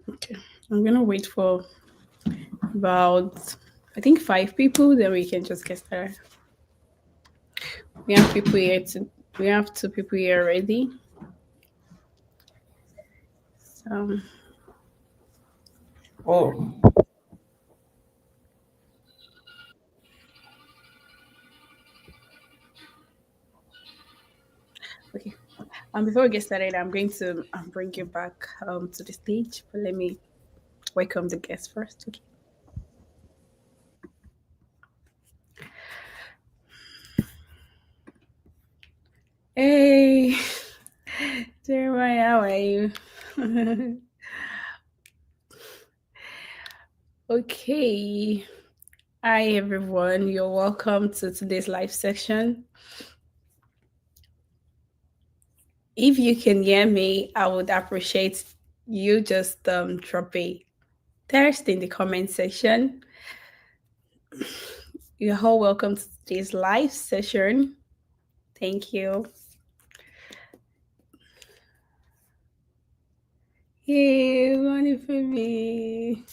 Okay, I'm gonna wait for about I think 5 people, then we can just get started. We have people here to we have 2 people here already. So Oh, okay. Before we get started, I'm going to bring you back to the stage, but let me welcome the guest first. Okay. Hey, Jeremiah, how are you? Okay. Hi everyone. You're welcome to today's live section. If you can hear me, I would appreciate you just drop a text in the comment section. You're all welcome to today's live session. Thank you. Hey, money for me.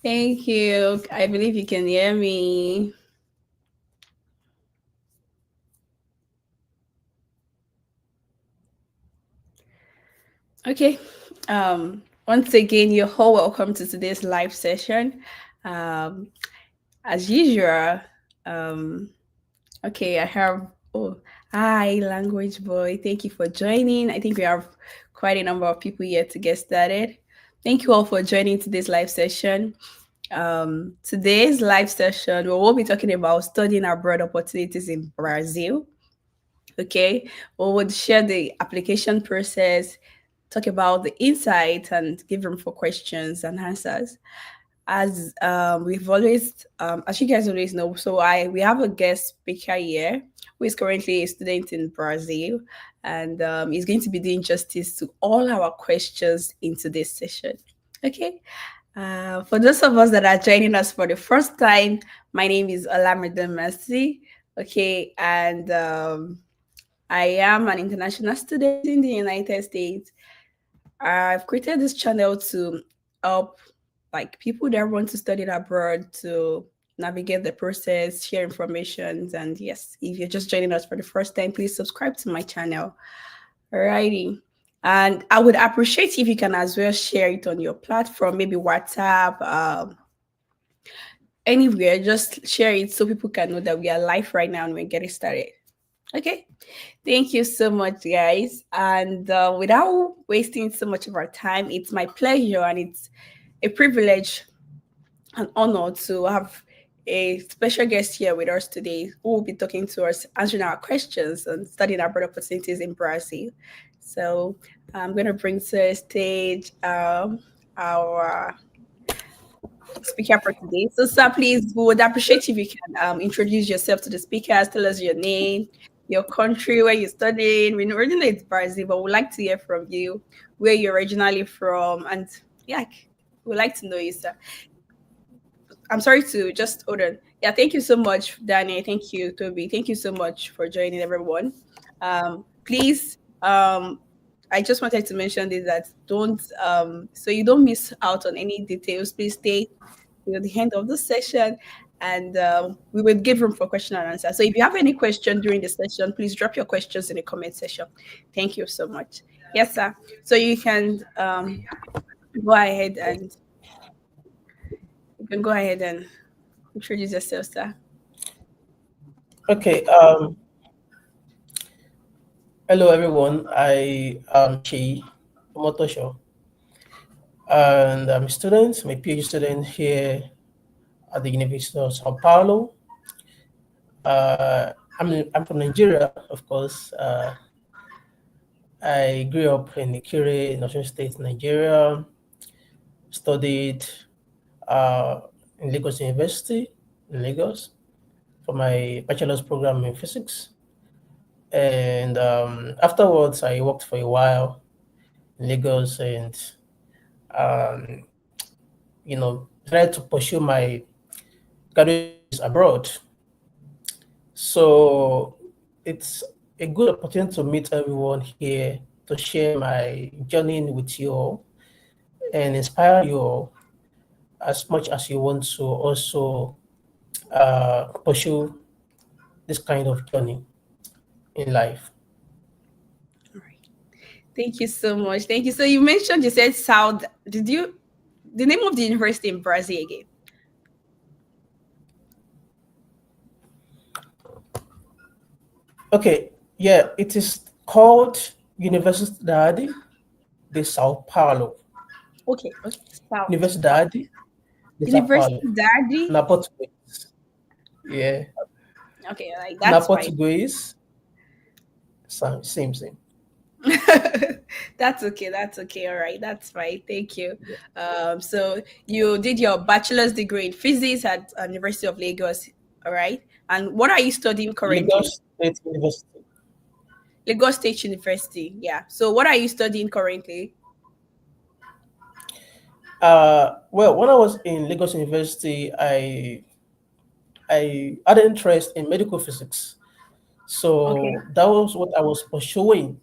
Thank you. I believe you can hear me. Okay. Once again, you're all welcome to today's live session. Um, as usual, um, okay, I have. Oh, hi, language boy. Thank you for joining. I think we have quite a number of people here to get started. Thank you all for joining today's live session. Today's live session, we will be talking about studying abroad opportunities in Brazil. Okay, we would share the application process, talk about the insight, and give room for questions and answers. As as you guys always know, we have a guest speaker here who is currently a student in Brazil, and he's going to be doing justice to all our questions in today's session. Okay. For those of us that are joining us for the first time, my name is Olamide Mercy. Okay, and I am an international student in the United States. I've created this channel to help like people that want to study abroad to navigate the process, share information, and yes, if you're just joining us for the first time, please subscribe to my channel. Alrighty. And I would appreciate if you can as well share it on your platform, maybe WhatsApp, anywhere. Just share it so people can know that we are live right now and we're getting started. Okay. Thank you so much, guys. And without wasting so much of our time, it's my pleasure and it's a privilege and honor to have a special guest here with us today who will be talking to us, answering our questions and studying abroad opportunities in Brazil. So I'm going to bring to the stage our speaker for today. So, sir, please, we would appreciate if you can introduce yourself to the speakers, tell us your name, your country, where you're studying. We already know it's Brazil, but we'd like to hear from you, where you're originally from, and yeah, we'd like to know you, sir. I'm sorry to just hold on. Yeah, thank you so much, Danny. Thank you, Toby. Thank you so much for joining everyone. Please, I just wanted to mention this that don't so you don't miss out on any details. Please stay till the end of the session, and we will give room for question and answer. So if you have any question during the session, please drop your questions in the comment section. Thank you so much. Yes, sir. So you can go ahead and you can go ahead and introduce yourself, sir. okay. Hello, everyone. I am Seyi Omotoso, and I'm a student, I'm a PhD student here at the University of São Paulo. I'm from Nigeria, of course. I grew up in Ikire, in Osun State, Nigeria. Studied uh, in Lagos University in Lagos for my bachelor's program in physics. And afterwards, I worked for a while in Lagos and um, tried to pursue my graduate studies abroad. So it's a good opportunity to meet everyone here, to share my journey with you all and inspire you all as much as you want to also pursue this kind of journey in life. All right. Thank you so much. Thank you. So you mentioned you said South. Did you the name of the university in Brazil again? Okay, yeah, it is called Universidade de São Paulo. Okay, okay. South. Universidade de São Paulo. Universidade. Na português. Yeah. Okay, like Na that's fine. português, same. That's okay. That's okay. All right. That's fine. Thank you. So you did your bachelor's degree in physics at University of Lagos. All right. And what are you studying currently? Lagos State University. Lagos State University. Yeah. So what are you studying currently? Well, when I was in Lagos University, I had an interest in medical physics. Okay. So that was what I was pursuing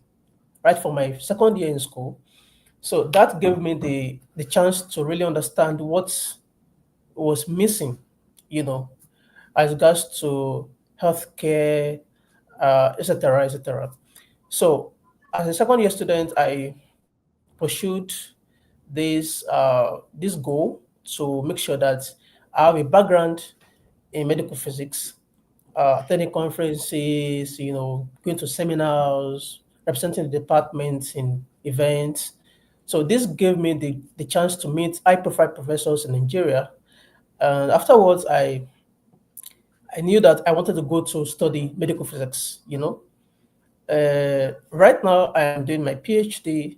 right from my second year in school. So that gave me the chance to really understand what was missing, you know, as regards to healthcare, etc., etc. So as a second year student, I pursued this goal to make sure that I have a background in medical physics, attending conferences, going to seminars, representing the departments in events. So this gave me the chance to meet high-profile professors in Nigeria. And afterwards, I knew that I wanted to go to study medical physics. Right now, I am doing my PhD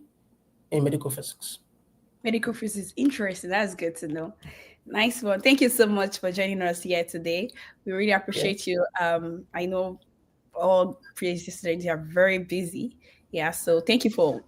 in medical physics. Medical physics. Interesting. That's good to know. Nice one. Thank you so much for joining us here today. We really Yeah. appreciate you. I know all PhD students are very busy. Yeah. So thank you for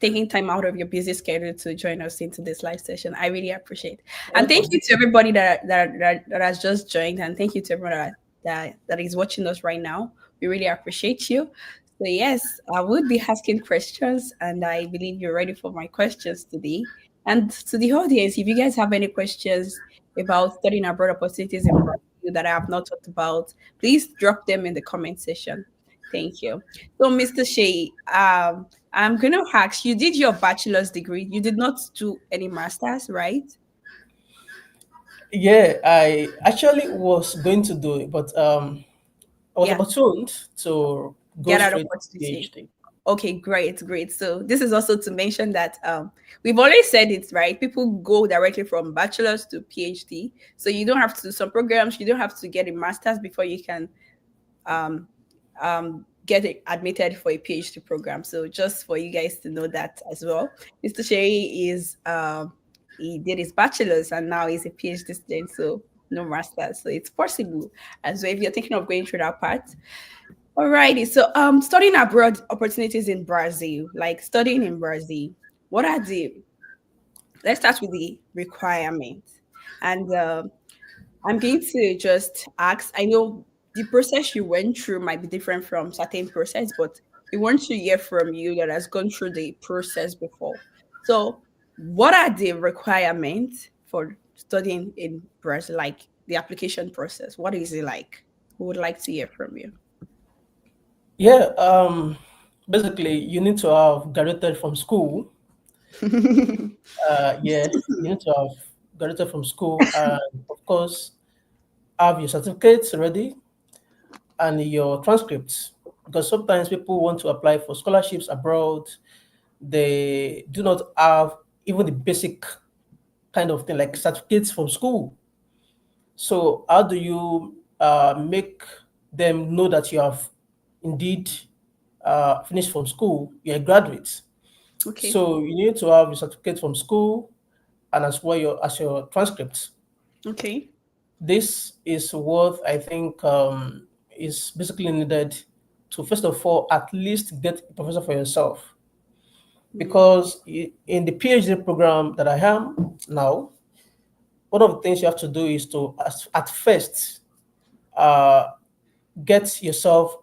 taking time out of your busy schedule to join us into this live session. I really appreciate. And thank Welcome. you to everybody that has just joined, and thank you to everyone that is watching us right now. We really appreciate you. So yes, I would be asking questions, and I believe you're ready for my questions today. And to the audience, if you guys have any questions about studying abroad opportunities in Brazil that I have not talked about, please drop them in the comment section. Thank you. So, Mr. Shea, I'm going to ask you did your bachelor's degree? You did not do any master's, right? Yeah, I actually was going to do it, but I was Yeah, opportuned to go get that straight to opportunity. PhD. Okay, great, great. So this is also to mention that we've already said it, right? People go directly from bachelor's to PhD. So you don't have to do some programs, you don't have to get a master's before you can um, get admitted for a PhD program. So just for you guys to know that as well, Mr. Sherry is he did his bachelor's and now he's a PhD student. So no master's. So it's possible as well if you're thinking of going through that part. Alrighty. So studying abroad opportunities in Brazil, like studying in Brazil, what are the let's start with the requirements. And I'm going to just ask. I know the process you went through might be different from certain process, but we want to hear from you that has gone through the process before. So, what are the requirements for studying in Brazil? Like the application process, what is it like? We would like to hear from you. Yeah, basically, you need to have graduated from school. Yeah, you need to have graduated from school, and of course, have your certificates ready and your transcripts. Because sometimes people want to apply for scholarships abroad, they do not have even the basic kind of thing like certificates from school. So how do you make them know that you have indeed finished from school, you're a graduate? Okay. So you need to have your certificate from school and as well your transcripts. Okay. This is what I think is basically needed to first of all at least get a professor for yourself. Mm. Because in the PhD program that I am now, one of the things you have to do is to at first uh, get yourself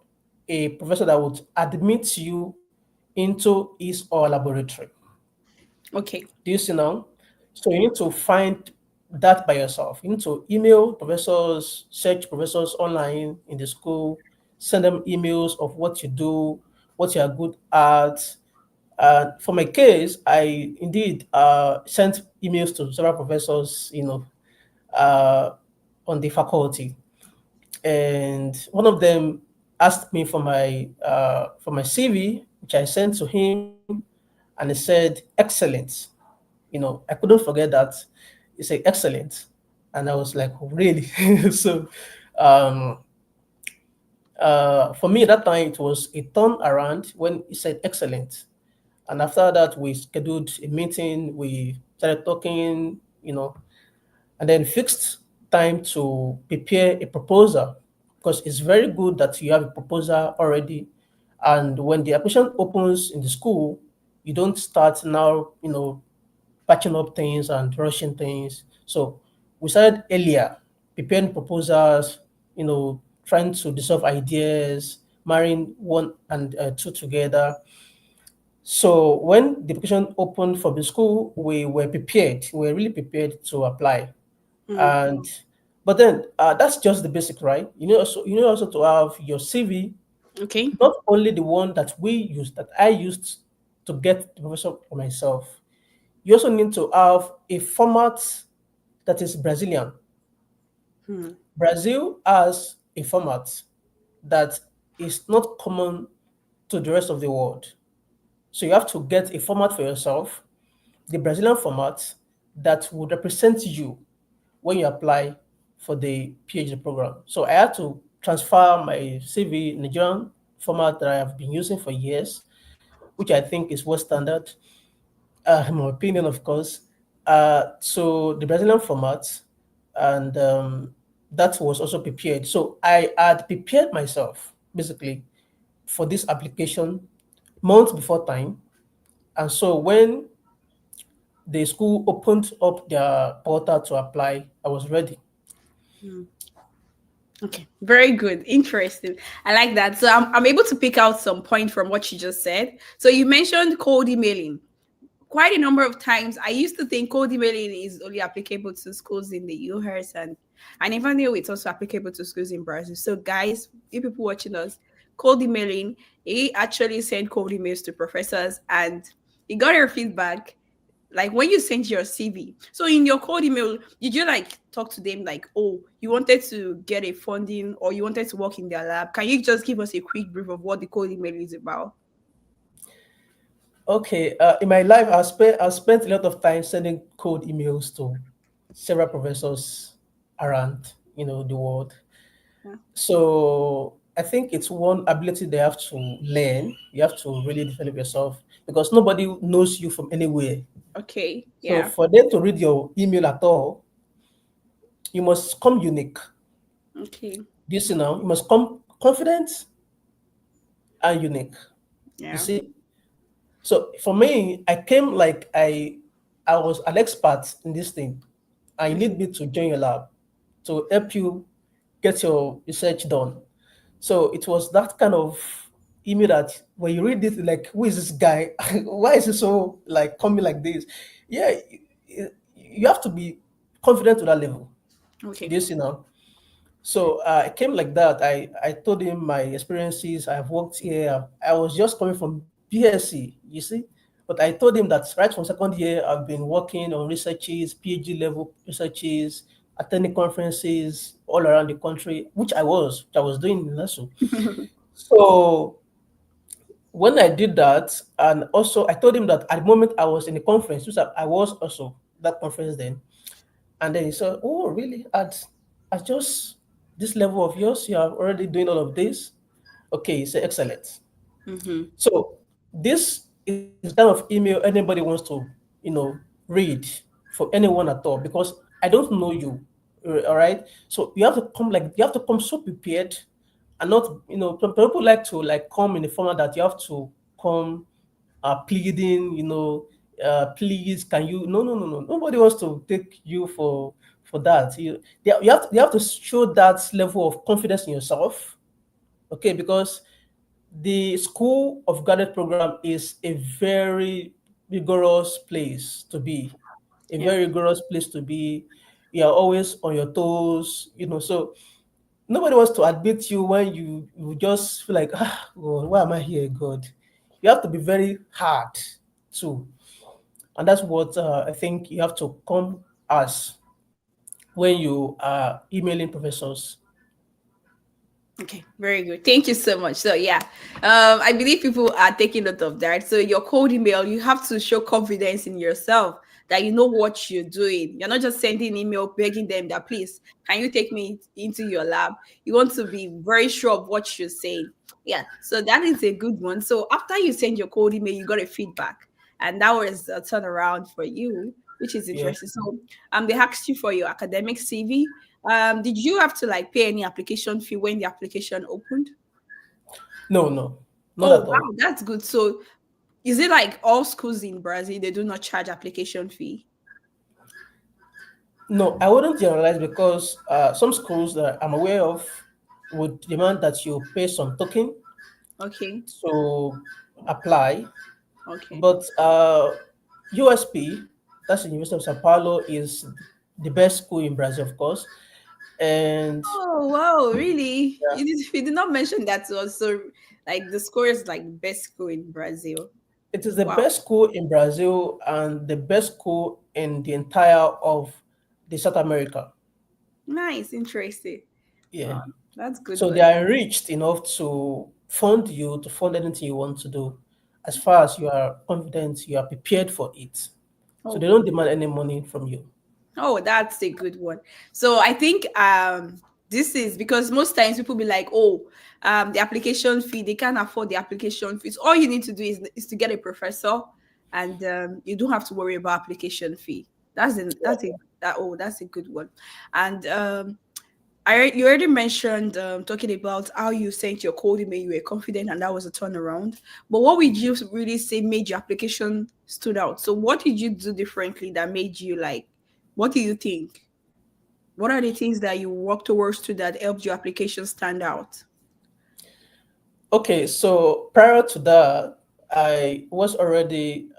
a professor that would admit you into his or laboratory. Okay. Do you see now? So you need to find that by yourself. You need to email professors, search professors online in the school, send them emails of what you do, what you are good at. For my case, I indeed sent emails to several professors, uh, on the faculty, and one of them asked me for my CV, which I sent to him, and he said excellent. I couldn't forget that. He said excellent, and I was like, really? So, um, for me at that time, it was a turn around when he said excellent. And after that, we scheduled a meeting. We started talking, and then fixed time to prepare a proposal, because it's very good that you have a proposal already. And when the application opens in the school, you don't start now, patching up things and rushing things. So we started earlier, preparing proposals, trying to dissolve ideas, marrying one and two together. So when the application opened for the school, we were prepared. We were really prepared to apply. Mm. And but then that's just the basic, right? You know also to have your CV, Okay. not only the one that I used to get the profession for myself. You also need to have a format that is Brazilian. Mm. Brazil has a format that is not common to the rest of the world. So you have to get a format for yourself, the Brazilian format that would represent you when you apply for the PhD program. So I had to transfer my CV Nigerian format that I have been using for years, which I think is world standard, in my opinion, of course. So the Brazilian format, and that was also prepared. So I had prepared myself basically for this application months before time. And so when the school opened up their portal to apply, I was ready. Mm. Okay, very good. Interesting. I like that. So I'm able to pick out some point from what you just said. So you mentioned cold emailing. Quite a number of times, I used to think cold emailing is only applicable to schools in the US, and I never knew it's also applicable to schools in Brazil. So, guys, you people watching us, cold emailing, he actually sent cold emails to professors and he got your feedback like when you sent your CV. So in your cold email, did you like talk to them like, oh, you wanted to get a funding or you wanted to work in their lab? Can you just give us a quick brief of what the cold email is about? Okay, in my life, I spent a lot of time sending cold emails to several professors around, the world. Yeah. So I think it's one ability they have to learn. You have to really develop yourself, because nobody knows you from anywhere. Okay. So Yeah. for them to read your email at all, you must come unique. Okay. This, you must come confident and unique. You Yeah. see. So for me, I came like I was an expert in this thing. I need me to join your lab to help you get your research done. So it was that kind of email that when you read it, like, who is this guy? Why is he so like coming like this? Yeah, you have to be confident to that level. Okay. Do you see now? So I came like that. I told him my experiences. I've worked here. I was just coming from BSc, you see. But I told him that right from second year, I've been working on researches, PhD level researches, attending conferences all around the country, which I was doing in LASU. So when I did that, and also I told him that at the moment I was in the conference, which I was also that conference then. And then he said, "Oh, really? At just this level of yours, you are already doing all of this? Okay," he said, "Excellent." Mm-hmm. So this is the kind of email anybody wants to, read for anyone at all, because I don't know you. All right. So you have to come so prepared, and not, some people like to like come in the format that you have to come pleading, please, can you? No, no, no, no. Nobody wants to take you for that. You have to show that level of confidence in yourself, okay? Because the School of Graduate Program is a very rigorous place to be, a Yeah. very rigorous place to be. You are always on your toes, so nobody wants to admit you when you just feel like, God, why am I here, God? You have to be very hard too. And that's what I think you have to come as when you are emailing professors. Okay, very good. Thank you so much. So yeah, I believe people are taking note of that. So your cold email, you have to show confidence in yourself that you know what you're doing. You're not just sending email begging them that please can you take me into your lab. You want to be very sure of what you're saying. Yeah, so that is a good one. So after you send your cold email, you got a feedback, and that was a turnaround for you, which is Yeah. interesting. So they asked you for your academic CV. Did you have to like pay any application fee when the application opened? No, no, not Oh at all. wow, that's good. So is it like all schools in Brazil they do not charge application fee? No, I wouldn't generalize because some schools that I'm aware of would demand that you pay some token Okay, to apply. okay. But USP, that's the University of Sao Paulo, is the best school in Brazil, of course. And Oh wow, really? yeah, You did not mention that to us. So like the score is like best school in Brazil. it is the Wow, best school in Brazil and the best school in the entire of the South America. nice, interesting. Yeah. Wow, that's good So they one. are enriched enough to fund you to fund anything you want to do, as far as you are confident, you are prepared for it. So they Oh, don't demand any money from you. oh, that's a good one. So I think this is because most times people be like, oh, the application fee, they can't afford the application fees. All you need to do is to get a professor and you don't have to worry about application fee. That's a good one. And you already mentioned talking about how you sent your code email, you were confident, and that was a turnaround. But what would you really say made your application stood out? So, what did you do differently that made you like? What do you think? What are the things that you work towards to that helped your application stand out? Okay, so prior to that, I was already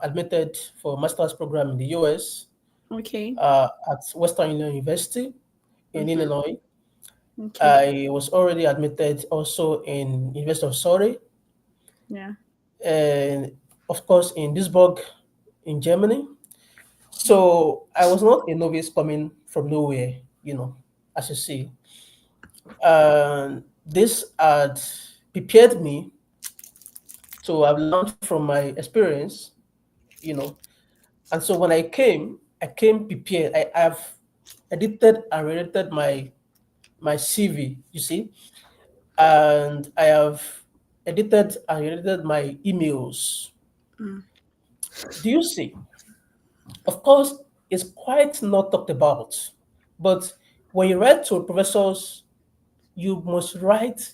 admitted for master's program in the US Okay. at Western University in Mm-hmm. Illinois. Okay. I was already admitted also in University of Surrey Yeah. and of course in Duisburg in Germany. So I was not a novice coming from nowhere, as you see. And this had prepared me to have learned from my experience, you know. And so when I came prepared. I have edited and edited my CV, you see, and I have edited and edited my emails. Mm. Do you see? Of course, it's quite not talked about, but when you write to professors, you must write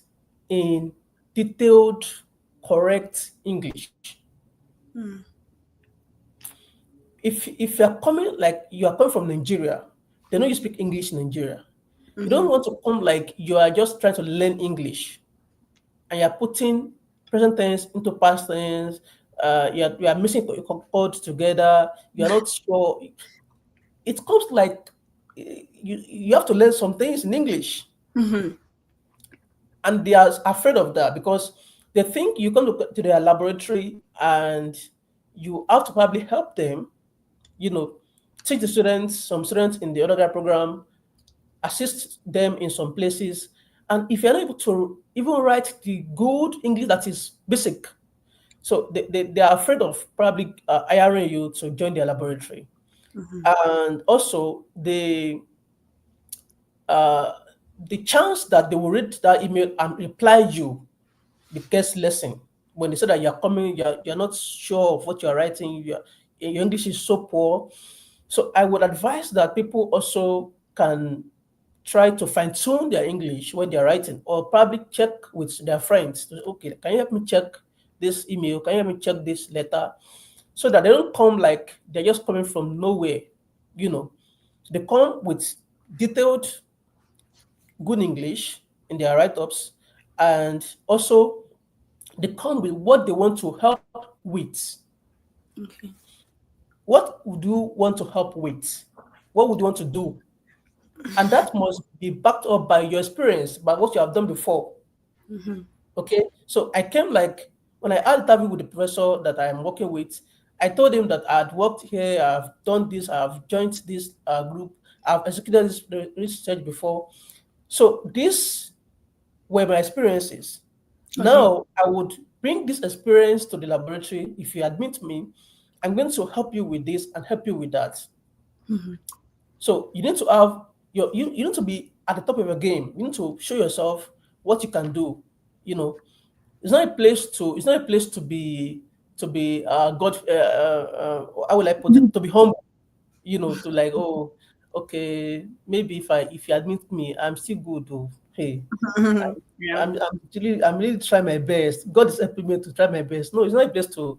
in detailed, correct English. Mm. If you're coming like you are coming from Nigeria, they know you speak English in Nigeria. You Mm-hmm. don't want to come like you are just trying to learn English and you're putting present tense into past tense. You are missing chords together. You are not sure. It comes like you have to learn some things in English, Mm-hmm. and they are afraid of that because they think you come to their laboratory and you have to probably help them, you know, teach the students, some students in the undergrad program, assist them in some places. And if you're not able to even write the good English that is basic, so they are afraid of probably hiring you to join their laboratory. Mm-hmm. And also, uh, the chance that they will read that email and reply you becomes lesson. When they say that you're coming, you're not sure of what you're writing, your English is so poor. So I would advise that people also can try to fine tune their English when they're writing, or probably check with their friends. Okay, can you help me check this email? Can you help me check this letter? So that they don't come like they're just coming from nowhere, you know. They come with detailed, good English in their write ups, and also They come with what they want to help with. Okay. What would you want to help with? What would you want to do? And that must be backed up by your experience, by what you have done before. Mm-hmm. Okay, so I came like when I had interview with the professor that I am working with, I told him that I had worked here, I've done this, I've joined this group, I've executed this research before. So these were my experiences. Okay. Now I would bring this experience to the laboratory. If you admit me, I'm going to help you with this and help you with that. Mm-hmm. So you need to have you need to be at the top of your game. You need to show yourself what you can do. You know, it's not a place to be God how will I put it, to be humble, to like, oh, okay, maybe if you admit me, I'm still good though. Hey, Yeah. I'm really trying my best. God is helping me to try my best. No, it's not a place to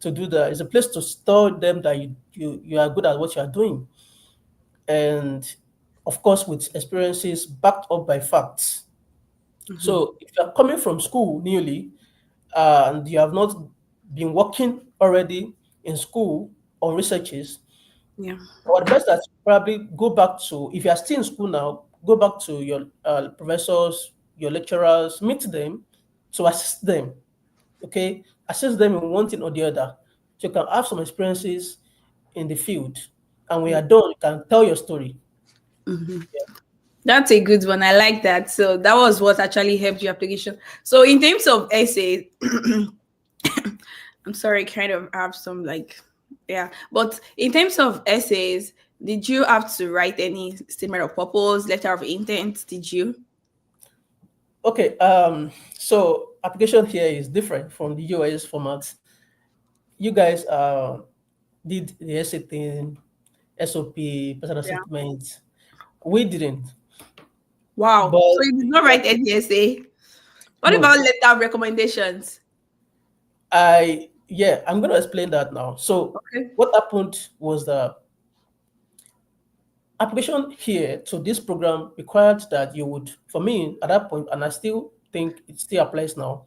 do that. It's a place to tell them that you are good at what you are doing. And of course with experiences backed up by facts. Mm-hmm. So if you are coming from school newly, and you have not been working already in school on researches, Yeah. I would advise that you probably go back to, if you are still in school now, go back to your professors, your lecturers, meet them to assist them. Okay, assist them in one thing or the other, so you can have some experiences in the field. And when Yeah. you're done, you can tell your story. Mm-hmm. Yeah. That's a good one. I like that. So that was what actually helped your application. So in terms of essays, I'm sorry, kind of have some like, yeah. But in terms of essays, did you have to write any statement of purpose, letter of intent? Did you? Okay, so application here is different from the US format. You guys did the essay thing, SOP, personal Yeah. statement. We didn't, Wow. So but you did not yeah, write any essay. What no, about letter of recommendations? I'm going to explain that now. So Okay. what happened was the application here to this program required that you would, for me at that point, and I still think it still applies now,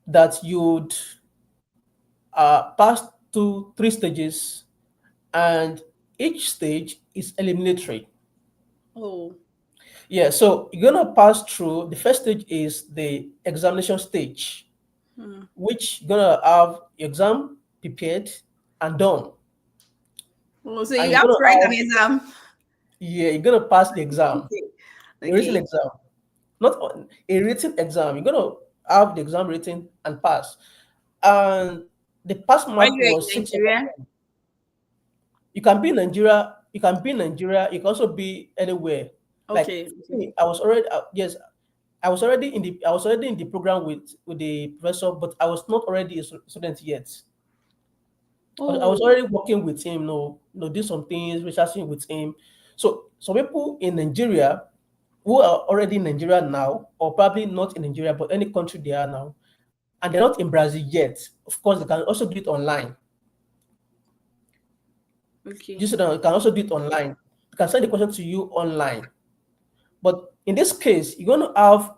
that you'd pass to three stages, and each stage is eliminatory. Oh. Yeah, so you're gonna pass through. The first stage is the examination stage, Hmm. which you're gonna have your exam prepared and done, Oh, so and you you're have gonna to write an have, exam. yeah, you're gonna pass the exam, Okay. a written Okay. exam, not a written exam. You're gonna have the exam written and pass, and the pass Are mark you was in 6 over Nigeria? 10. You can be in Nigeria. You can be in Nigeria. You can also be anywhere. Like Okay. for Okay. me, I was already yes, I was already in the program with the professor, but I was not already a student yet. I was Oh. already working with him, do some things, researching with him. So some people in Nigeria who are already in Nigeria now, or probably not in Nigeria, but any country they are now, and they're not in Brazil yet. Of course, they can also do it online. Okay. You see that you can also do it online. You can send the question to you online. But in this case, you're going to have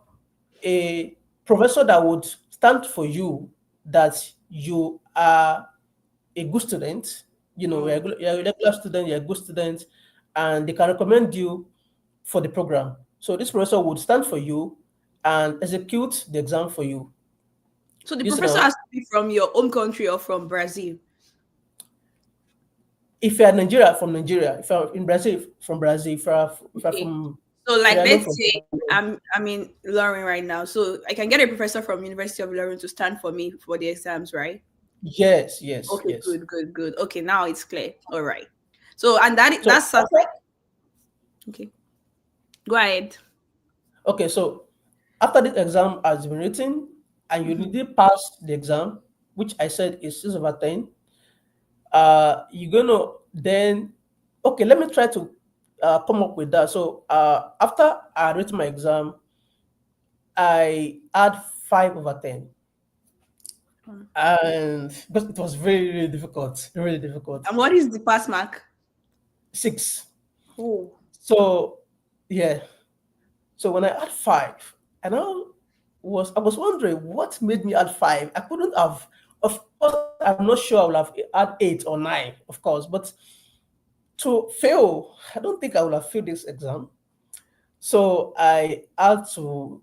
a professor that would stand for you, that you are a good student, Oh. you're a regular student, you're a good student, and they can recommend you for the program. So this professor would stand for you and execute the exam for you. So the You see professor now, has to be from your home country or from Brazil. if you're Nigeria, from Nigeria, if you're in Brazil, from Brazil, if you're Okay. from So like Sierra Leone, let's from say Sierra Leone. I'm in London right now. So I can get a professor from University of London to stand for me for the exams, right? Yes, yes, Okay, yes. good, good, good. Okay, now it's clear. All right. So and that So sounds after, like okay. Go ahead. okay, so after this exam has been written and you Mhm. need pass the exam, which I said is 6 over 10, you're gonna then, okay, let me try to come up with that. So after I written my exam, I had 5 over 10. Mm. And because it was very, really difficult, really difficult. And what is the pass mark? 6. Oh. So yeah. So when I had 5, I now was I was wondering what made me add five. I couldn't have. Of course, I'm not sure I would have had 8 or 9, of course, but to fail, I don't think I would have failed this exam. So I had to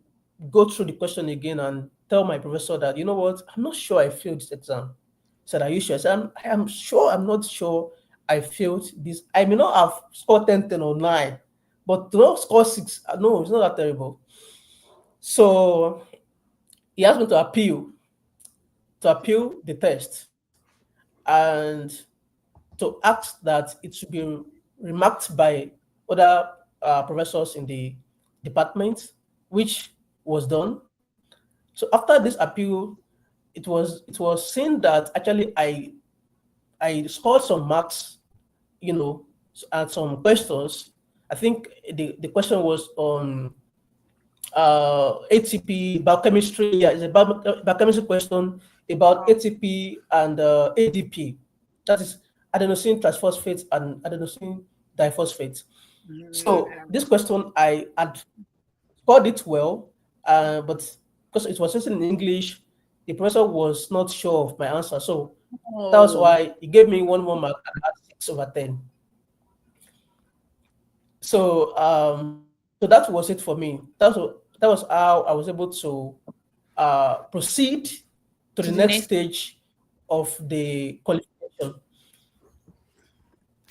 go through the question again and tell my professor that, you know what, I'm not sure I failed this exam. He said, are you sure? I said, I am sure I'm not sure I failed this. I may not have scored 10, 10 or 9, but to not score 6, no, it's not that terrible. So he asked me to appeal the test and to ask that it should be remarked by other professors in the department, which was done. So after this appeal, it was seen that actually I scored some marks, and some questions. I think the question was on ATP, biochemistry. Yeah, it's a biochemistry question about Oh, ATP and ADP. That is adenosine triphosphate and adenosine diphosphate. So I this question I had scored it well, but because it was written in English, the professor was not sure of my answer. So that was Oh, why he gave me one more mark and had 6/10. So that was it for me. That was how I was able to proceed to to the the next next. stage of the qualification.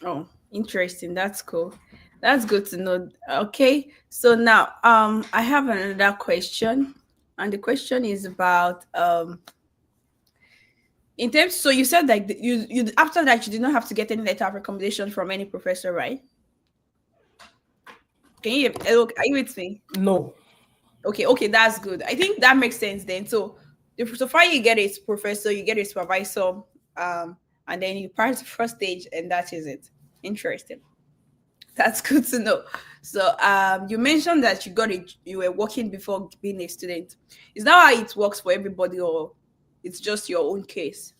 Oh, interesting. That's cool. That's good to know. Okay, so now I have another question, and the question is about in terms. So you said like you after that you did not have to get any letter of recommendation from any professor, right? Can you hello, are you with me? No. Okay, okay, that's good. I think that makes sense then. So, so far you get a professor, you get a supervisor, and then you pass the first stage, and that is it. Interesting. That's good to know. So, you mentioned that you were working before being a student. Is that how it works for everybody, or it's just your own case?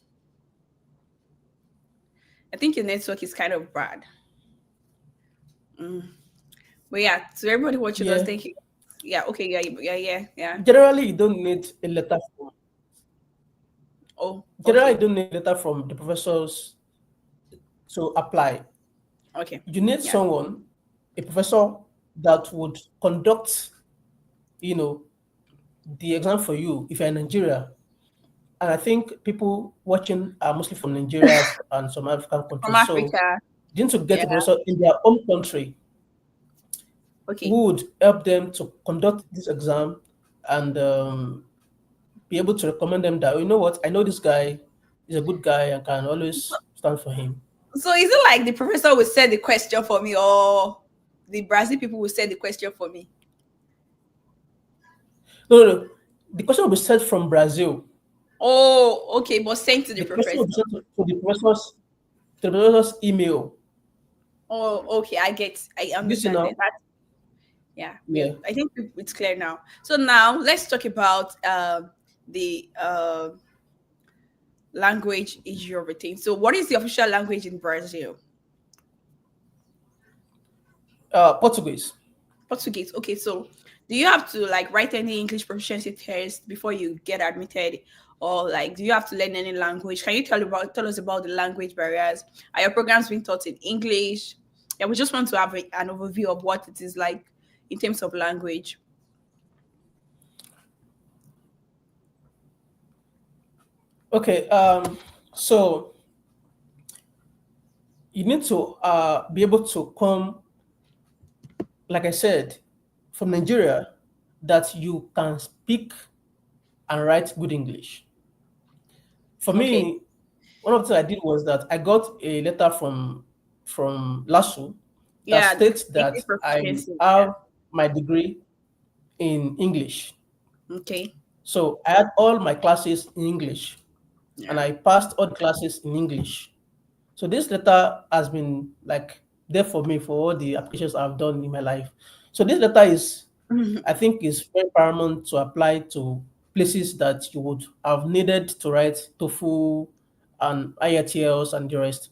I think your network is kind of bad. Mm. But yeah, to everybody watching us, Yeah. thank you. Yeah, okay, yeah, yeah, yeah, yeah. Generally, you don't need a letter from. Oh, Generally, okay, you don't need a letter from the professors to apply. okay, You need yeah. someone, a professor that would conduct, you know, the exam for you if you're in Nigeria. And I think people watching are mostly from Nigeria and some African From countries. So Africa. they need to Yeah. get a professor in their own country Okay. who would help them to conduct this exam and be able to recommend them that, you know what, I know this guy is a good guy and can always stand for him. So is it like the professor will set the question for me, or the Brazil people will set the question for me? No, no, no. The question will be sent from Brazil. Oh, okay, but sent to the The question will be professor. sent to the professor's email. Oh, okay, I This, understand then. Yeah, yeah. I think it's clear now. So now let's talk about the language issue of everything. So what is the official language in Brazil? Portuguese. Portuguese. Okay, so do you have to like write any English proficiency test before you get admitted, or like do you have to learn any language? Can you tell us about the language barriers? Are your programs being taught in English? Yeah, we just want to have an overview of what it is like in terms of language. Okay. So you need to be able to come, like I said, from Nigeria, that you can speak and write good English. For Okay. me, one of the things I did was that I got a letter from LASU that Yeah, states English that I proficiency. have my degree in English. Yeah. Okay. So I had all my classes in English, and Yeah. I passed all the classes in English. So this letter has been like there for me for all the applications I've done in my life. So this letter is, I think, is very paramount to apply to places that you would have needed to write TOEFL and IELTS and the rest.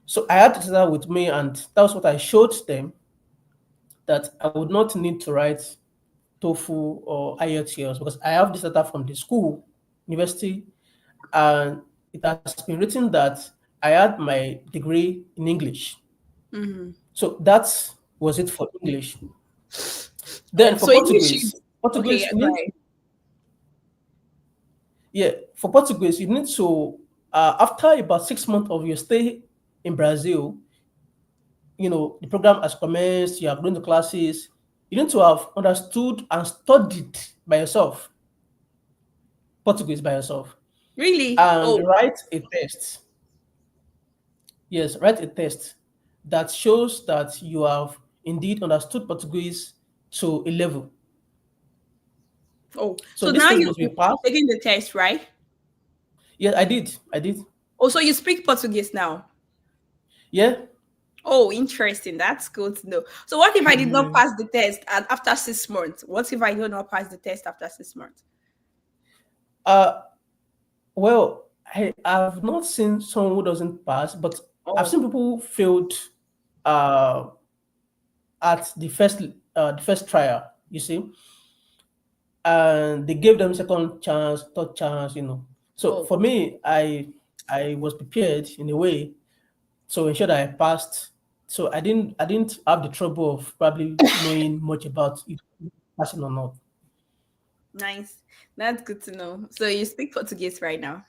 So I had that with me, and that was what I showed them, that I would not need to write TOEFL or IELTS because I have this letter from the school, university, and it has been written that I had my degree in English. Mm-hmm. So that was it for English. Then Oh, for so English Portuguese, is okay. Portuguese, you need, Right. yeah, for Portuguese, you need to, after about 6 months of your stay in Brazil, the program has commenced, you have gone to classes, you need to have understood and studied by yourself, Portuguese by yourself, Really? and Oh, write a test. Yes, write a test that shows that you have indeed understood Portuguese to a level. oh. So So this now test you must be you've passed. taken the test, right? Yeah, I did. I did. Oh, so you speak Portuguese now. Yeah. Oh, interesting. That's good to know. So what if I did not pass the test and after 6 months? What if I do not pass the test after 6 months? Uh, well, I've not seen someone who doesn't pass, but I've Oh, seen people who failed uh, at the first trial. You see, and they gave them second chance, third chance. So oh, for me, I was prepared in a way to ensure that I passed. So I didn't have the trouble of probably knowing much about it passing or not. nice. That's good to know. So you speak Portuguese right now.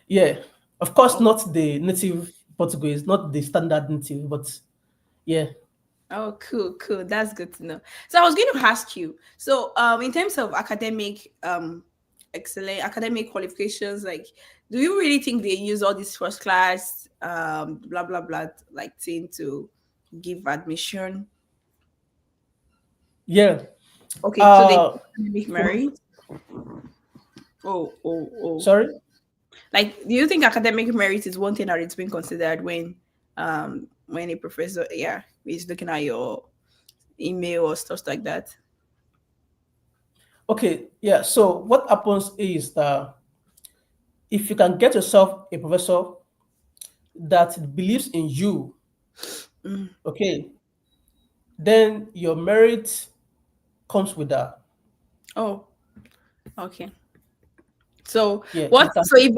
Yeah, of course, Oh, not the native Portuguese, not the standard native, but yeah, oh, cool, cool. That's good to know. So I was going to ask you. So, in terms of academic, excellent academic qualifications, like, do you really think they use all this first class, blah blah blah, like thing to give admission? yeah. Okay, so they Uh, academic from merit. Oh, oh, oh. sorry. Like, do you think academic merit is one thing that it's being considered when a professor, yeah, is looking at your email or stuff like that? Okay, yeah. So what happens is that if you can get yourself a professor that believes in you, Mm. okay, then your merit comes with that. Oh, okay. So Yeah, what? you can. So if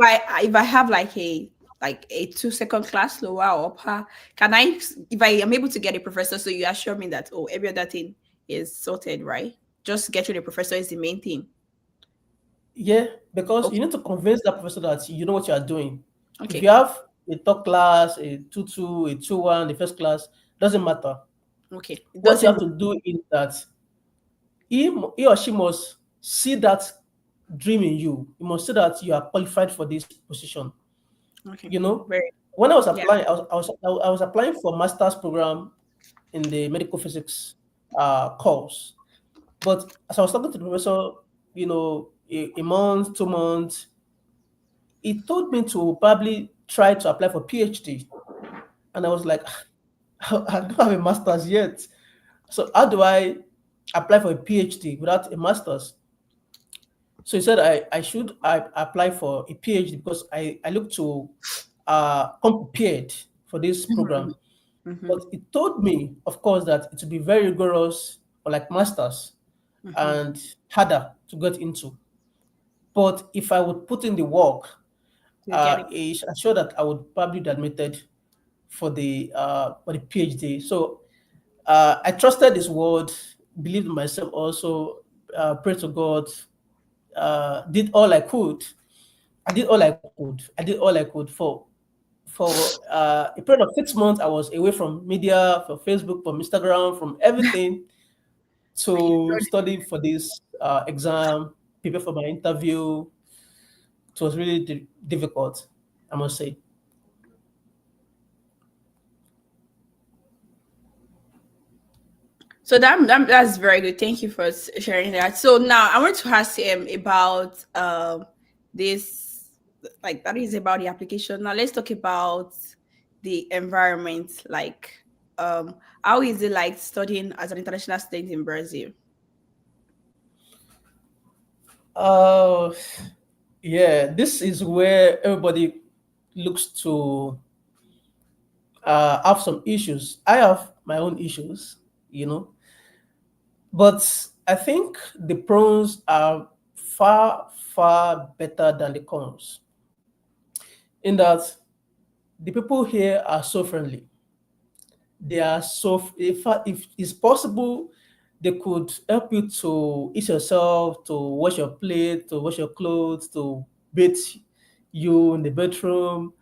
I have like a 2 second class lower or upper, can I if I am able to get a professor? So you assure me that every other thing is sorted, right? Just getting a professor is the main thing. Yeah, because you Okay, need to convince that professor that you know what you are doing. If you okay, have a top class, a 2-2, a 2-1, the first class, doesn't matter. okay. It What you doesn't. have to do is that he or she must see that dream in you. You must see that you are qualified for this position. Okay, You know, very when I was yeah. applying, I was applying for master's program in the medical physics course. But as I was talking to the professor, a month, 2 months, he told me to probably try to apply for PhD, and I was like, I don't have a master's yet. So how do I apply for a PhD without a master's? So he said I apply for a PhD because I look to come prepared for this program. Mm-hmm, But he told me, of course, that it would be very rigorous or like masters mm-hmm. and harder to get into. But if I would put in the work, To get it. he's assured that I would probably be admitted for the PhD. So I trusted his word, believed in myself also, prayed to God, did all I could. I did all I could. I did all I could for a period of 6 months. I was away from media, from Facebook, from Instagram, from everything And you to got it. study for this exam, prepare for my interview. It was really difficult, I must say. So that's very good. Thank you for sharing that. So now I want to ask him about this, like that is about the application. Now let's talk about the environment. Like, how is it like studying as an international student in Brazil? Uh, yeah, this is where everybody looks to have some issues. I have my own issues, you know, but I think the pros are far, far better than the cons. In that the people here are so friendly. They are so, in fact, if it's possible, they could help you to eat yourself, to wash your plate, to wash your clothes, to bathe you in the bedroom.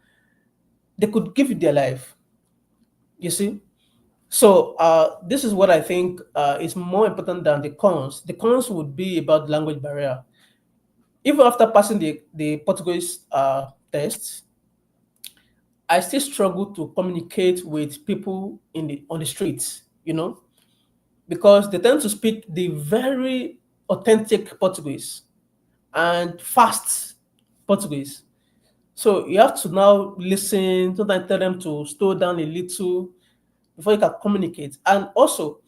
They could give you their life, you see. So this is what I think is more important than the cons. The cons would be about language barrier. Even after passing the Portuguese test, I still struggle to communicate with people on the streets, because they tend to speak the very authentic Portuguese and fast Portuguese. So you have to now listen, sometimes tell them to slow down a little before you can communicate. And also,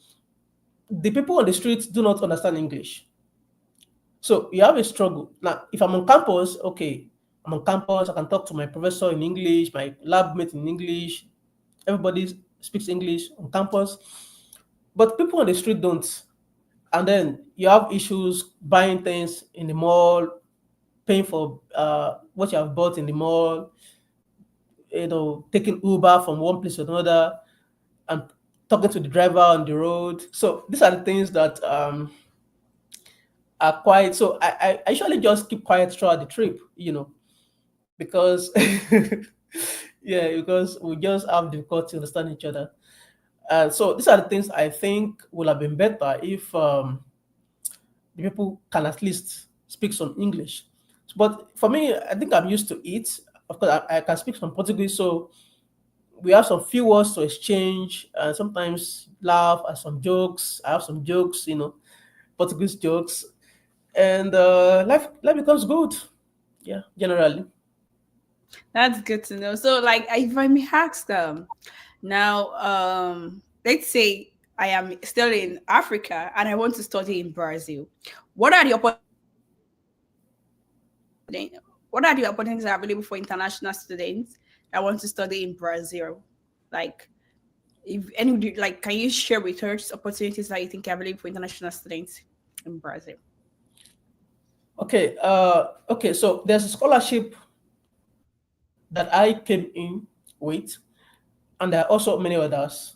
the people on the streets do not understand English. So you have a struggle. Now, if I'm on campus, okay, I'm on campus, I can talk to my professor in English, my lab mate in English, everybody speaks English on campus. But people on the street don't. And then you have issues buying things in the mall, paying for what you have bought in the mall, taking Uber from one place to another, and talking to the driver on the road. So these are the things that are quiet. So I usually just keep quiet throughout the trip, because yeah, because we just have difficulty understanding each other. So these are the things I think would have been better if the people can at least speak some English. But for me, I think I'm used to it. Of course, I can speak some Portuguese, so we have some few words to exchange and sometimes laugh at some jokes. I have some jokes, Portuguese jokes, and life becomes good. Yeah, generally. That's good to know. So, like, if I may ask, now, let's say I am still in Africa and I want to study in Brazil. What are the what are the opportunities available for international students that want to study in Brazil? Like, if any, like, can you share with us opportunities that you think are available for international students in Brazil? Okay. So there's a scholarship that I came in with, and there are also many others.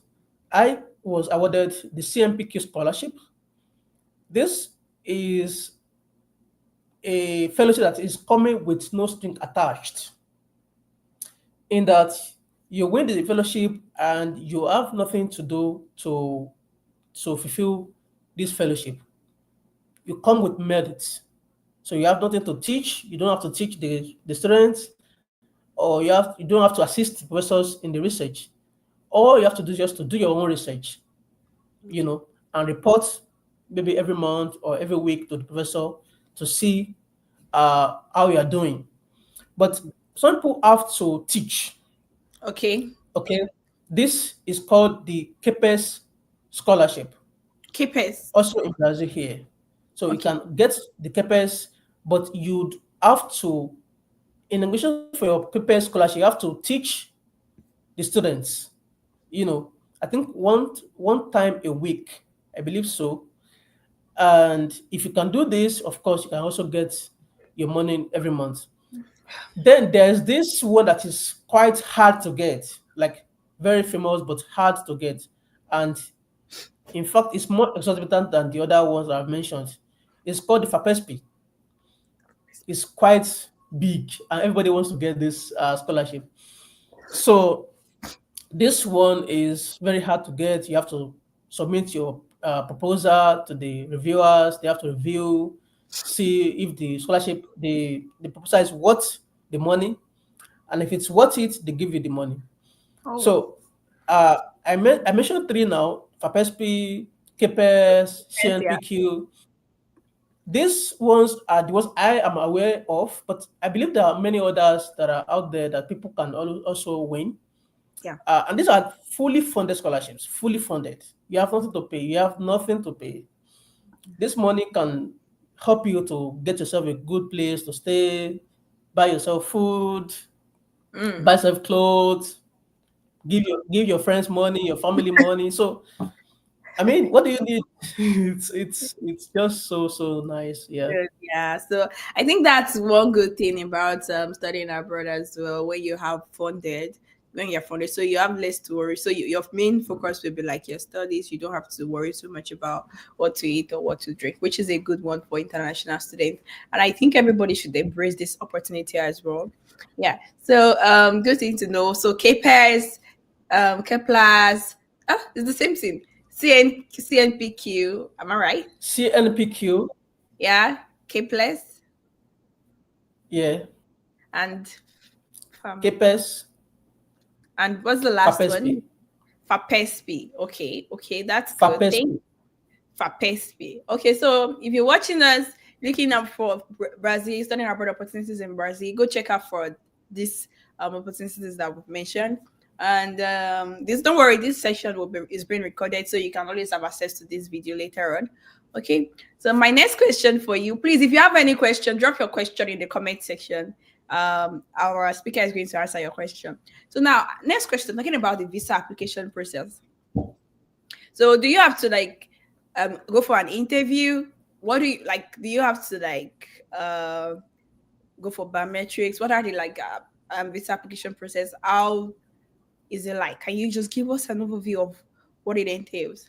I was awarded the CNPq scholarship. This is a fellowship that is coming with no string attached, in that you win the fellowship and you have nothing to do to fulfill this fellowship. You come with merits. So you have nothing to teach. You don't have to teach the students, or you don't have to assist professors in the research. All you have to do is just to do your own research, and report maybe every month or every week to the professor to see how you are doing. But some people have to teach. Okay. Okay, this is called the CAPES scholarship, Keepers. also in Brazil here. So you Okay. can get the CAPES, but you'd have to, in addition for your CAPES scholarship, you have to teach the students. I think one time a week, I believe so. And if you can do this, of course, you can also get your money every month. Then there's this one that is quite hard to get, like very famous but hard to get. And in fact, it's more exorbitant than the other ones I've mentioned. It's called the FAPESP. It's quite big, and everybody wants to get this scholarship. So this one is very hard to get. You have to submit your proposal to the reviewers. They have to review, see if the scholarship, the proposal is worth the money, and if it's worth it, they give you the money. Oh, So I mentioned three now: FAPESP, KPS, yes, yeah. CNPq. These ones are the ones I am aware of, but I believe there are many others that are out there that people can also win. Yeah. And these are fully funded scholarships, fully funded. You have nothing to pay. You have nothing to pay. This money can help you to get yourself a good place to stay, buy yourself food, Mm. buy yourself clothes, give your friends money, your family money. So I mean, what do you need? It's just so nice. Yeah. Good, yeah. So I think that's one good thing about studying abroad as well, when you have funded, when you're funded, so you have less to worry. So your main focus will be like your studies. You don't have to worry so much about what to eat or what to drink, which is a good one for international students. And I think everybody should embrace this opportunity as well. Yeah. So good thing to know. So KPES, Kepler's, it's the same thing. CNPq, am I right? CNPq. Yeah, Kepler's Yeah. and KPS, and what's the last FAPESP, one? Fapespi. Okay, that's good. FAPESP. Thank Fapespi. Okay, so if you're watching us looking up for Brazil, studying abroad opportunities in Brazil, go check out for these opportunities that we've mentioned. And this, don't worry, this session is being recorded, so you can always have access to this video later on. Okay, so my next question for you, please, if you have any question, drop your question in the comment section. Our speaker is going to answer your question. So now, next question, talking about the visa application process. So do you have to like go for an interview? What do you like? Do you have to like go for biometrics? What are the like visa application process? How is it like? Can you just give us an overview of what it entails?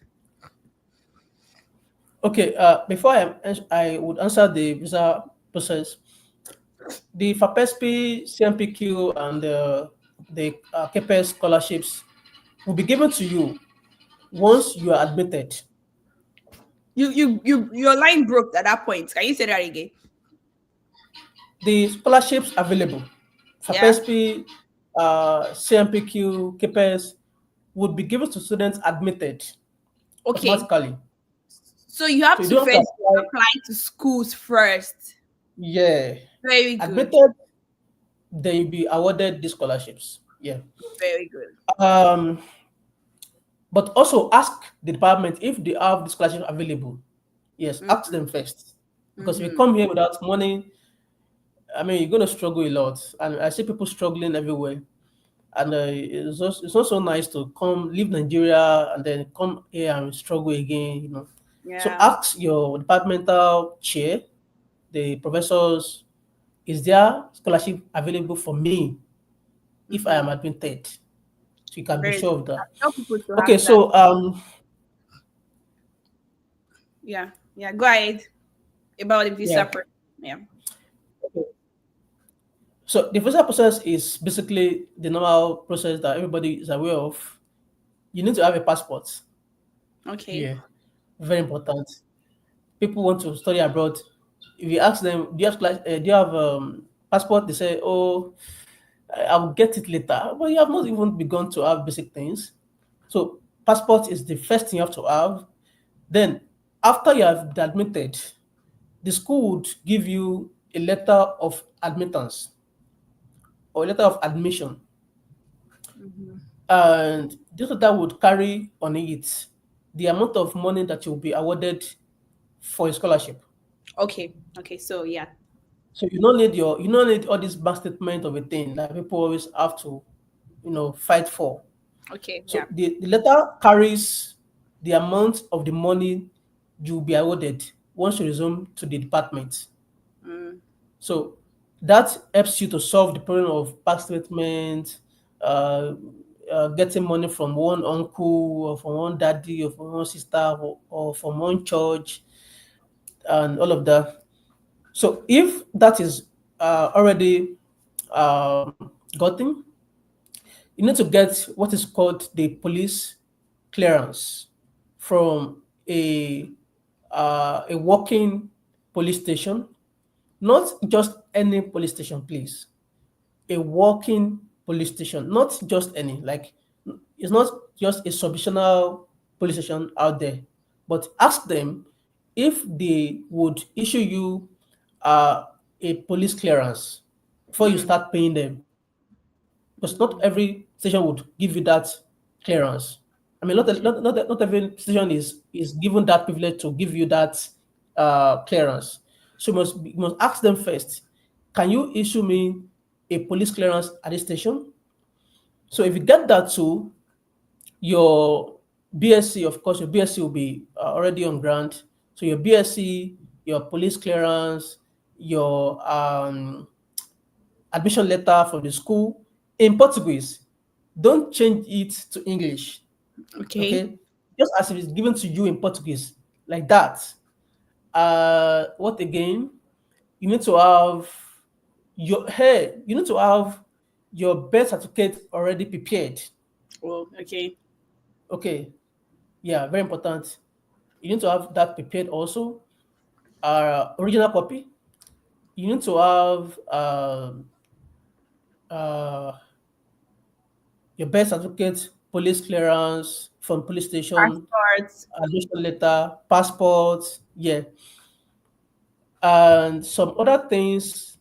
Okay. Before I would answer the visa process, the FAPESP, CNPq, and the KPS scholarships will be given to you once you are admitted. Your line broke at that point. Can you say that again? The scholarships available, Yeah. FAPESP, CNPq, KPS, would be given to students admitted Okay. automatically. So you So have you to don't have to first apply. apply to schools first. Yeah, Very good. admitted, they will be awarded the scholarships. Yeah. Very good. Um, but also ask the department if they have the scholarship available. Yes, ask Mm-hmm. them first. Because if you Mm-hmm. come here without money, I mean, you're going to struggle a lot. And I see people struggling everywhere. And it's not so nice to come, leave Nigeria, and then come here and struggle again. So Yeah. ask your departmental chair, the professors, is there scholarship available for me if I am Mm-hmm. admitted? So you can be Very sure good. of that. Tell people to Okay, ask that. so Yeah. Yeah. Go ahead about the visa. yeah. Yeah. So the visa process is basically the normal process that everybody is aware of. You need to have a passport. Okay. Yeah, very important. People want to study abroad. If you ask them, do you have passport? They say, "Oh, I'll get it later." But you have not even begun to have basic things. So passport is the first thing you have to have. Then, after you have been admitted, the school would give you a letter of admittance or a letter of admission, Mm-hmm. and this letter would carry on it the amount of money that you'll be awarded for a scholarship. Okay. Okay. So yeah. So you don't need all this bank statement of a thing that people always have to, fight for. Okay. So Yeah. the letter carries the amount of the money you'll be awarded once you resume to the department. Mm, So that helps you to solve the problem of bank statement, uh, getting money from one uncle or from one daddy or from one sister or from one church and all of that. So if that is already gotten, you need to get what is called the police clearance from a working police station, not just any police station, please. A working police station, not just any. Like it's not just a subdivisional police station out there, but ask them if they would issue you a police clearance before you mm, start paying them. Because not mm, every station would give you that clearance. I mean, okay. not every station is given that privilege to give you that clearance. So you must ask them first. Can you issue me a police clearance at this station? So if you get that too, your BSc, of course, your BSc will be already on grant. So your BSc, your police clearance, your admission letter from the school in Portuguese. Don't change it to English. Okay. Okay, just as if it's given to you in Portuguese, like that. What again? You need to have you need to have your birth certificate already prepared. Oh, okay. Okay, yeah, very important. You need to have that prepared also. Original copy. You need to have uh, your birth certificate, police clearance from police station, Passports. admission letter, passport, yeah, and some other things.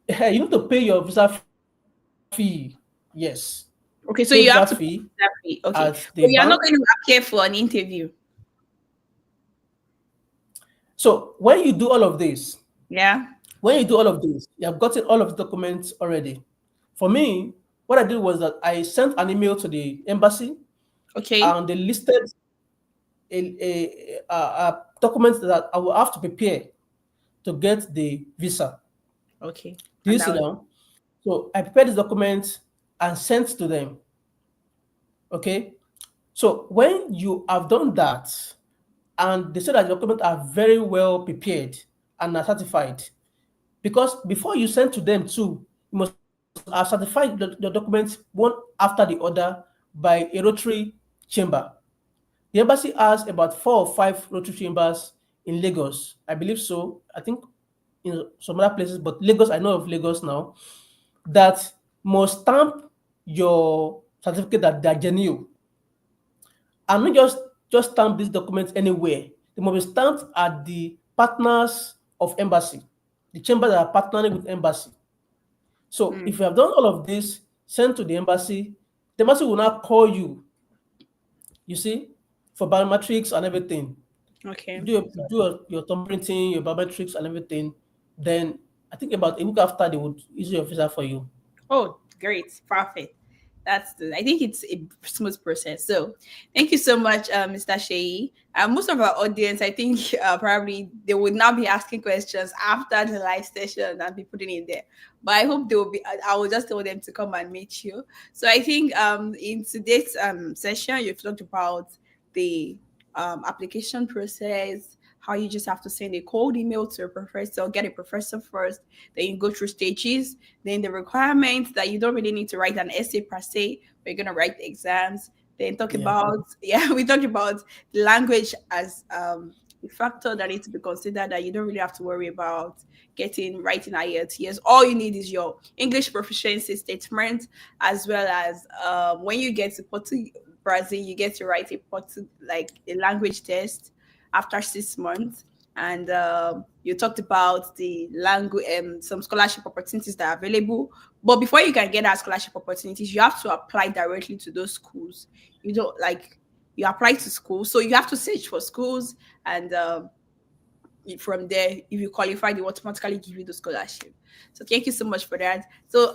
Hey, you need to pay your visa fee. Yes, pay visa Okay, so fee you have to pay that at fee. the Okay. bank. But you are not going to appear for an interview. So when you do all of this, Yeah. you have gotten all of the documents already. For me, what I did was that I sent an email to the embassy Okay. and they listed a document that I will have to prepare to get the visa. Okay. Do you And that see was now? So I prepared this document and sent to them. Okay. So when you have done that, and they say that the documents are very well prepared and are certified, because before you send to them too, you must have certified the documents one after the other by a rotary chamber. The embassy has about 4 or 5 rotary chambers in Lagos. I believe so. I think in some other places, but Lagos, I know of Lagos now, that must stamp your certificate that they are genuine. And not just stamp these documents anywhere. They must be stamped at the partners of embassy, the chambers that are partnering with embassy. So mm, if you have done all of this, send to the embassy will now call you, you see, for biometrics and everything. okay. You do your thumbprinting, your biometrics and everything. Then I think about a week after they would issue your visa for you. Oh, great. Perfect. I think it's a smooth process. So thank you so much, Mr. Sheyi. Most of our audience, I think probably they would now be asking questions after the live session and be putting in there. But I hope they will be, I will just tell them to come and meet you. So I think in today's session, you've talked about the application process, how you just have to send a cold email to a professor, get a professor first, then you go through stages, then the requirements that you don't really need to write an essay per se, but you're gonna write the exams. Then talk Yeah. about yeah, we talked about the language as a factor that needs to be considered that you don't really have to worry about getting writing IELTS. All you need is your English proficiency statement, as well as when you get to Brazil, you get to write like a language test after 6 months. And you talked about the language and some scholarship opportunities that are available. But before you can get that scholarship opportunities, you have to apply directly to those schools. You don't like you apply to schools, so you have to search for schools, and from there, if you qualify, they automatically give you the scholarship. So thank you so much for that. So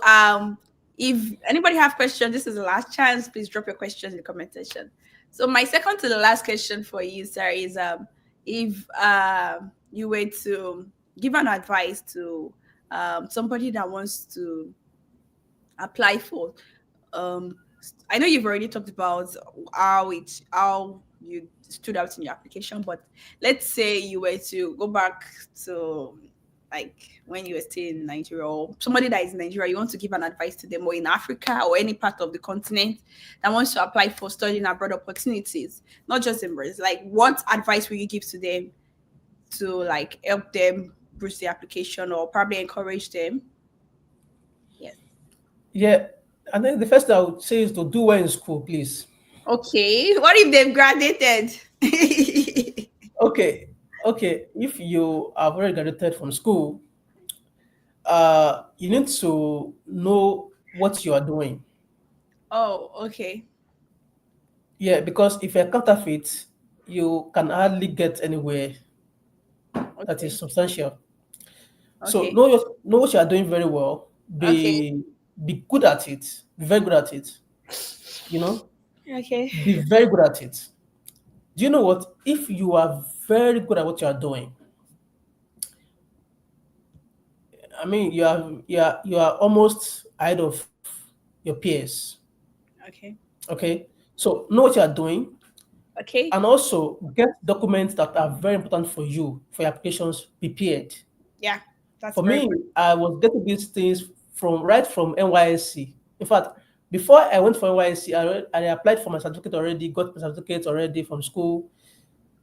if anybody have questions, this is the last chance. Please drop your questions in the comment section. So my second to the last question for you, sir, is if you were to give an advice to somebody that wants to apply for um I know you've already talked about how you stood out in your application, but let's say you were to go back to like when you were still in Nigeria, or somebody that is in Nigeria, you want to give an advice to them, or in Africa or any part of the continent that wants to apply for studying abroad opportunities, not just in Brazil. Like, what advice will you give to them to like help them boost the application or probably encourage them? Yes. Yeah. And then the first thing I would say is to do well in school, please. Okay. What if they've graduated? Okay. Okay. If you have already graduated from school, you need to know what you are doing. Oh, okay. Yeah, because if you're counterfeit, you can hardly get anywhere that is Okay. substantial. So Okay. know what you are doing very well. Okay. Be good at it. Be very good at it. You know, Okay. be very good at it. Do you know what? If you are very good at what you are doing, I mean, you are almost ahead of your peers. Okay. Okay, so know what you are doing, Okay. and also get documents that are very important for you for your applications prepared. Yeah, that's For very me, good. I was getting these things from NYSC. In fact, before I went for NYSC, I applied for my certificate already, got my certificate already from school.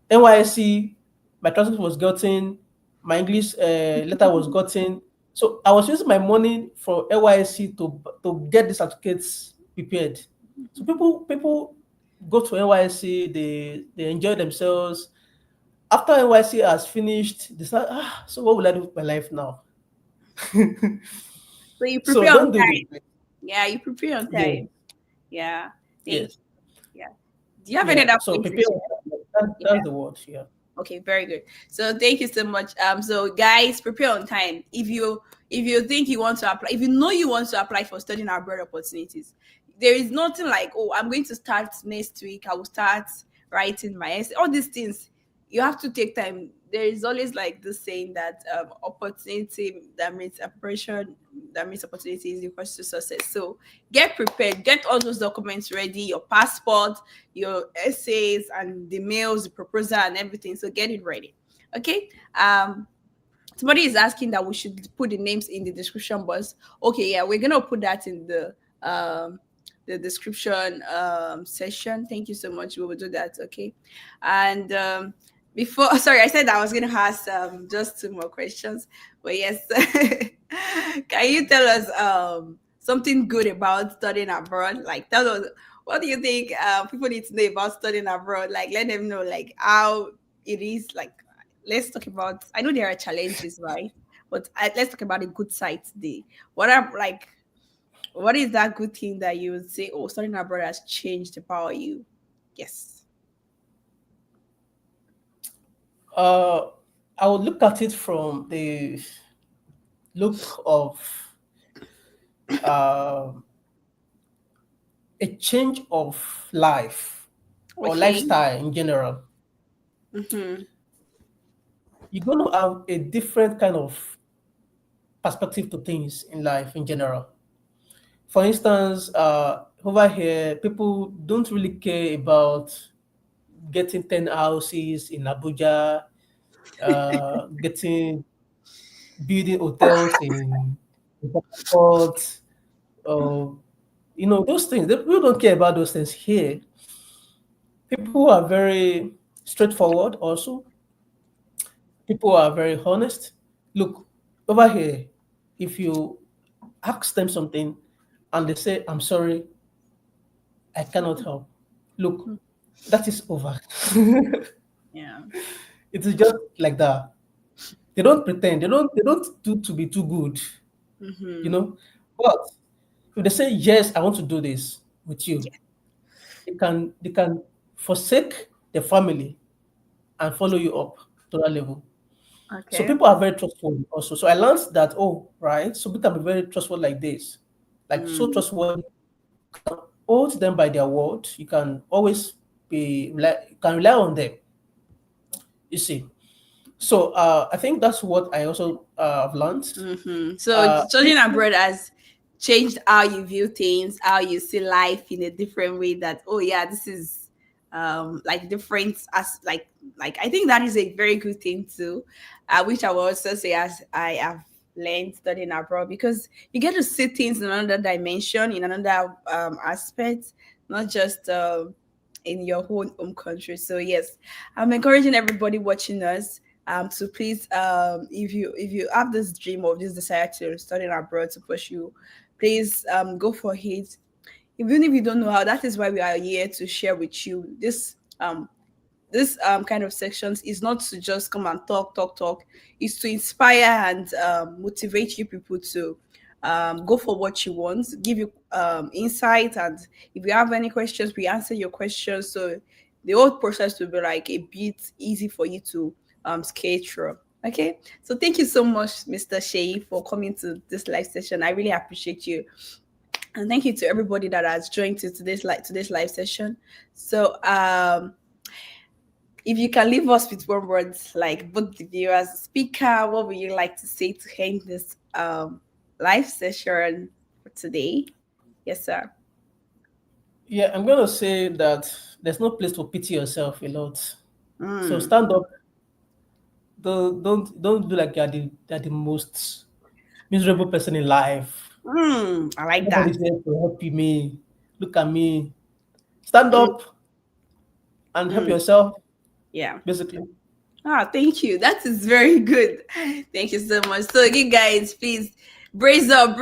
NYSC, my transcript was gotten, my English letter was gotten. So I was using my money for NYSC to get the certificates prepared. So people go to NYSC, they enjoy themselves. After NYSC has finished, they start, so what will I do with my life now? So you So prepare on don't do this. time. Yeah, you prepare on Yes, time. Yeah. Thank yes, you. Yeah. Do you have any yeah. other So points to prepare. share? That's the word. Yeah. Okay, very good. So thank you so much. So guys, prepare on time. If you think you want to apply, if you know you want to apply for studying abroad opportunities, there is nothing like, oh, I'm going to start next week. I will start writing my essay. All these things, you have to take time. There is always like this saying that opportunity that means preparation, that means opportunity is equal to success. So get prepared, get all those documents ready, your passport, your essays and the mails, the proposal and everything. So get it ready. Okay. Somebody is asking that we should put the names in the description box. Okay, yeah, we're gonna put that in the description session. Thank you so much. We will do that. Okay. And before sorry, I said I was gonna ask just two more questions. But yes. Can you tell us something good about studying abroad? Like tell us what do you think people need to know about studying abroad? Like let them know like how it is like let's talk about I know there are challenges, right? But let's talk about the good side today. What are like what is that good thing that you would say, oh, studying abroad has changed about you? Yes. Uh, I would look at it from the look of uh, a change of life or Okay. lifestyle in general. Mm-hmm. You're going to have a different kind of perspective to things in life in general. For instance, over here, people don't really care about getting 10 houses in Abuja, getting building hotels in Port Harcourt, those things. People don't care about those things here. People are very straightforward also. People are very honest. Look, over here, if you ask them something and they say, I'm sorry, I cannot help. Look, that is over. Yeah. It is just like that. They don't pretend. They don't do to be too good, you Mm-hmm. know. But if they say yes, I want to do this with you, Yeah. they can forsake their family and follow you up to that level. So Okay. people are very trustworthy also. So I learned that, oh, right, so people can be very trustworthy like this. Like so Mm. trustworthy. You can hold them by their word. You can always can rely on them. You see. So I think that's what I also have learned. Mm-hmm. So studying People, abroad has changed how you view things, how you see life in a different way. That oh yeah, this is like different as like I think that is a very good thing too. Which I will also say as I have learned studying abroad because you get to see things in another dimension, in another aspect, not just in your own home country. So yes, I'm encouraging everybody watching us to please if you have this dream of this desire to study abroad to pursue, please go for it. Even if you don't know how, that is why we are here to share with you this kind of sections is not to just come and talk, is to inspire and motivate you people to go for what you want, give you insight, and if you have any questions we answer your questions, so the whole process will be like a bit easy for you to skate through. Okay, so thank you so much, Mr. Seyi, for coming to this live session. I really appreciate you, and thank you to everybody that has joined to today's live session. So if you can leave us with one word, like both the viewers, speaker, what would you like to say to end this live session for today? Yes, sir. Yeah, I'm gonna say that there's no place to pity yourself a lot. So Mm, stand up. Don't do like you're the most miserable person in life. I like that. Nobody's there to help you. Me, look at me. Stand Mm, up and help mm, yourself. yeah. Basically, Ah, thank you. That is very good. Thank you so much. So, you guys, please brace up,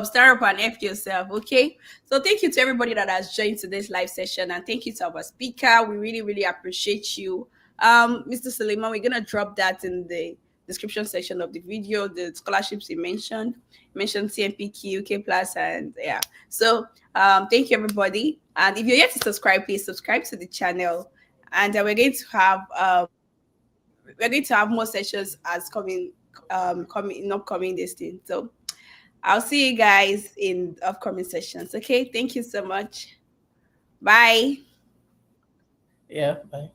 stand up and F yourself, okay? So, thank you to everybody that has joined today's live session, and thank you to our speaker. We really, really appreciate you. Mr. Suleiman, we're gonna drop that in the description section of the video. The scholarships you mentioned CNPq, UK Plus, and yeah. So, thank you everybody. And if you're yet to subscribe, please subscribe to the channel. And we're going to have more sessions as coming in upcoming this thing. So I'll see you guys in upcoming sessions. Okay, thank you so much. Bye. yeah. Bye.